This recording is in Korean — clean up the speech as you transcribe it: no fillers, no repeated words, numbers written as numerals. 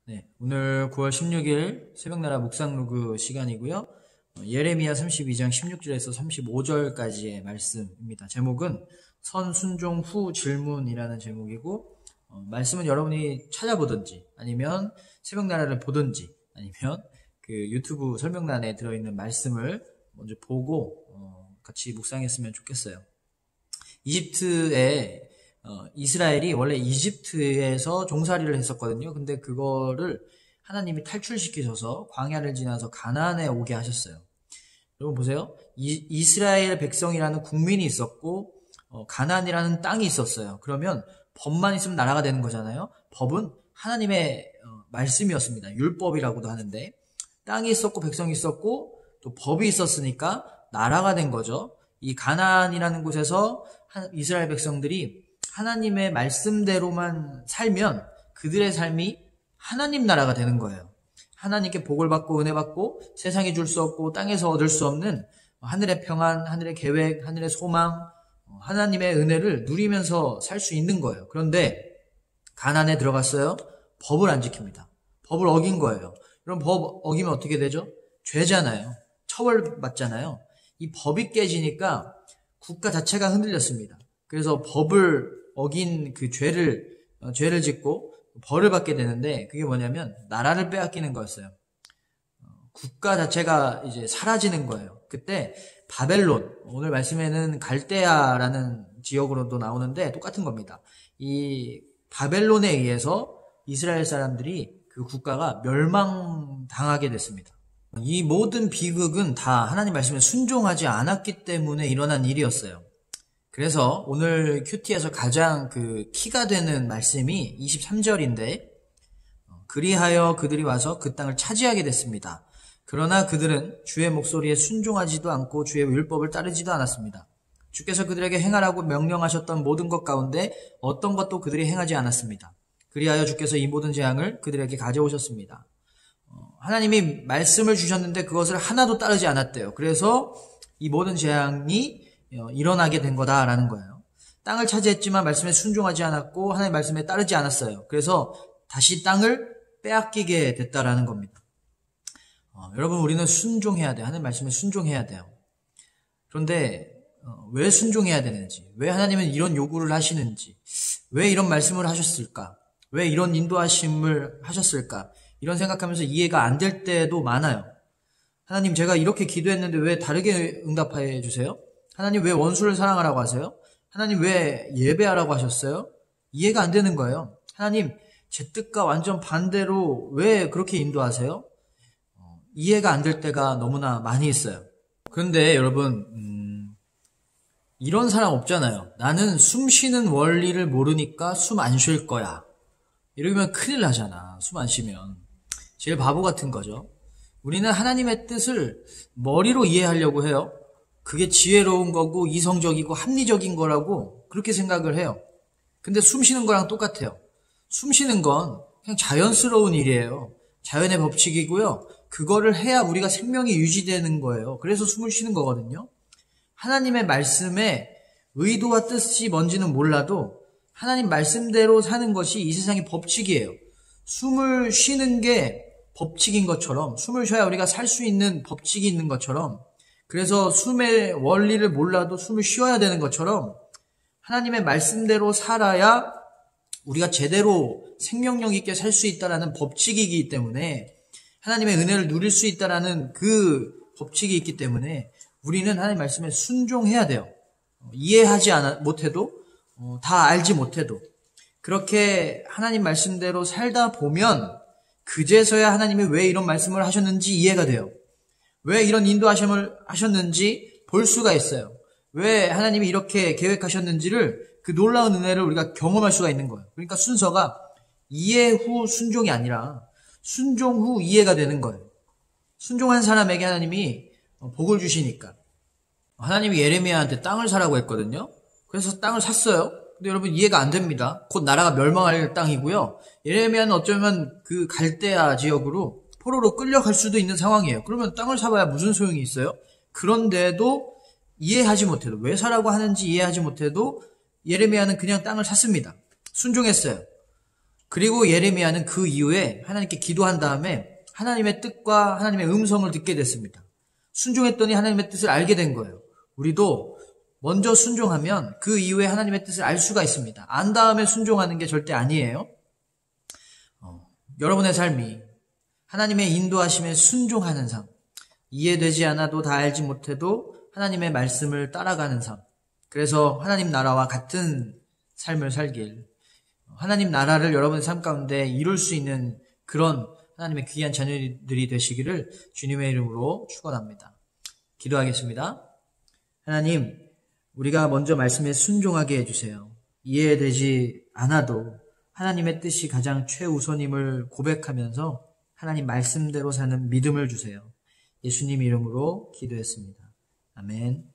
네, 오늘 9월 16일 새벽나라 묵상로그 시간이고요. 예레미야 32장 16절에서 35절까지의 말씀입니다. 제목은 선순종 후 질문이라는 제목이고, 말씀은 여러분이 찾아보든지 아니면 새벽나라를 보든지 아니면 그 유튜브 설명란에 들어있는 말씀을 먼저 보고 같이 묵상했으면 좋겠어요. 이스라엘이 원래 이집트에서 종살이를 했었거든요. 근데 그거를 하나님이 탈출시키셔서 광야를 지나서 가나안에 오게 하셨어요. 여러분 보세요. 이스라엘 백성이라는 국민이 있었고 가나안이라는 땅이 있었어요. 그러면 법만 있으면 나라가 되는 거잖아요. 법은 하나님의 말씀이었습니다. 율법이라고도 하는데, 땅이 있었고 백성이 있었고 또 법이 있었으니까 나라가 된 거죠. 이 가나안이라는 곳에서 이스라엘 백성들이 하나님의 말씀대로만 살면 그들의 삶이 하나님 나라가 되는 거예요. 하나님께 복을 받고 은혜 받고 세상에 줄 수 없고 땅에서 얻을 수 없는 하늘의 평안, 하늘의 계획, 하늘의 소망, 하나님의 은혜를 누리면서 살 수 있는 거예요. 그런데 가나안에 들어갔어요. 법을 안 지킵니다. 법을 어긴 거예요. 그럼 법 어기면 어떻게 되죠? 죄잖아요. 처벌받잖아요. 이 법이 깨지니까 국가 자체가 흔들렸습니다. 그래서 법을 어긴 그 죄를 짓고 벌을 받게 되는데, 그게 뭐냐면 나라를 빼앗기는 거였어요. 국가 자체가 이제 사라지는 거예요. 그때 바벨론, 오늘 말씀에는 갈대아라는 지역으로도 나오는데 똑같은 겁니다. 이 바벨론에 의해서 이스라엘 사람들이 그 국가가 멸망당하게 됐습니다. 이 모든 비극은 다 하나님 말씀에 순종하지 않았기 때문에 일어난 일이었어요. 그래서 오늘 큐티에서 가장 그 키가 되는 말씀이 23절인데, 그리하여 그들이 와서 그 땅을 차지하게 됐습니다. 그러나 그들은 주의 목소리에 순종하지도 않고 주의 율법을 따르지도 않았습니다. 주께서 그들에게 행하라고 명령하셨던 모든 것 가운데 어떤 것도 그들이 행하지 않았습니다. 그리하여 주께서 이 모든 재앙을 그들에게 가져오셨습니다. 하나님이 말씀을 주셨는데 그것을 하나도 따르지 않았대요. 그래서 이 모든 재앙이 일어나게 된 거다라는 거예요. 땅을 차지했지만 말씀에 순종하지 않았고 하나님의 말씀에 따르지 않았어요. 그래서 다시 땅을 빼앗기게 됐다라는 겁니다. 여러분, 우리는 순종해야 돼요. 하나님 말씀에 순종해야 돼요. 그런데 왜 순종해야 되는지, 왜 하나님은 이런 요구를 하시는지, 왜 이런 말씀을 하셨을까, 왜 이런 인도하심을 하셨을까, 이런 생각하면서 이해가 안 될 때도 많아요. 하나님, 제가 이렇게 기도했는데 왜 다르게 응답해 주세요? 하나님, 왜 원수를 사랑하라고 하세요? 하나님, 왜 예배하라고 하셨어요? 이해가 안 되는 거예요. 하나님, 제 뜻과 완전 반대로 왜 그렇게 인도하세요? 이해가 안 될 때가 너무나 많이 있어요. 그런데 여러분, 이런 사람 없잖아요. 나는 숨 쉬는 원리를 모르니까 숨 안 쉴 거야. 이러면 큰일 나잖아. 숨 안 쉬면. 제일 바보 같은 거죠. 우리는 하나님의 뜻을 머리로 이해하려고 해요. 그게 지혜로운 거고 이성적이고 합리적인 거라고 그렇게 생각을 해요. 근데 숨 쉬는 거랑 똑같아요. 숨 쉬는 건 그냥 자연스러운 일이에요. 자연의 법칙이고요. 그거를 해야 우리가 생명이 유지되는 거예요. 그래서 숨을 쉬는 거거든요. 하나님의 말씀의 의도와 뜻이 뭔지는 몰라도 하나님 말씀대로 사는 것이 이 세상의 법칙이에요. 숨을 쉬는 게 법칙인 것처럼, 숨을 쉬어야 우리가 살 수 있는 법칙이 있는 것처럼, 그래서 숨의 원리를 몰라도 숨을 쉬어야 되는 것처럼 하나님의 말씀대로 살아야 우리가 제대로 생명력 있게 살 수 있다라는 법칙이기 때문에, 하나님의 은혜를 누릴 수 있다라는 그 법칙이 있기 때문에 우리는 하나님 말씀에 순종해야 돼요. 이해하지 못해도, 다 알지 못해도 그렇게 하나님 말씀대로 살다 보면 그제서야 하나님이 왜 이런 말씀을 하셨는지 이해가 돼요. 왜 이런 인도하심을 하셨는지 볼 수가 있어요. 왜 하나님이 이렇게 계획하셨는지를, 그 놀라운 은혜를 우리가 경험할 수가 있는 거예요. 그러니까 순서가 이해 후 순종이 아니라 순종 후 이해가 되는 거예요. 순종한 사람에게 하나님이 복을 주시니까. 하나님이 예레미야한테 땅을 사라고 했거든요. 그래서 땅을 샀어요. 근데 여러분, 이해가 안 됩니다. 곧 나라가 멸망할 땅이고요. 예레미야는 어쩌면 그 갈대아 지역으로 포로로 끌려갈 수도 있는 상황이에요. 그러면 땅을 사봐야 무슨 소용이 있어요? 그런데도 이해하지 못해도, 왜 사라고 하는지 이해하지 못해도 예레미야는 그냥 땅을 샀습니다. 순종했어요. 그리고 예레미야는 그 이후에 하나님께 기도한 다음에 하나님의 뜻과 하나님의 음성을 듣게 됐습니다. 순종했더니 하나님의 뜻을 알게 된 거예요. 우리도 먼저 순종하면 그 이후에 하나님의 뜻을 알 수가 있습니다. 안 다음에 순종하는 게 절대 아니에요. 여러분의 삶이 하나님의 인도하심에 순종하는 삶, 이해되지 않아도 다 알지 못해도 하나님의 말씀을 따라가는 삶, 그래서 하나님 나라와 같은 삶을 살길, 하나님 나라를 여러분의 삶 가운데 이룰 수 있는 그런 하나님의 귀한 자녀들이 되시기를 주님의 이름으로 축원합니다. 기도하겠습니다. 하나님, 우리가 먼저 말씀에 순종하게 해주세요. 이해되지 않아도 하나님의 뜻이 가장 최우선임을 고백하면서 하나님 말씀대로 사는 믿음을 주세요. 예수님 이름으로 기도했습니다. 아멘.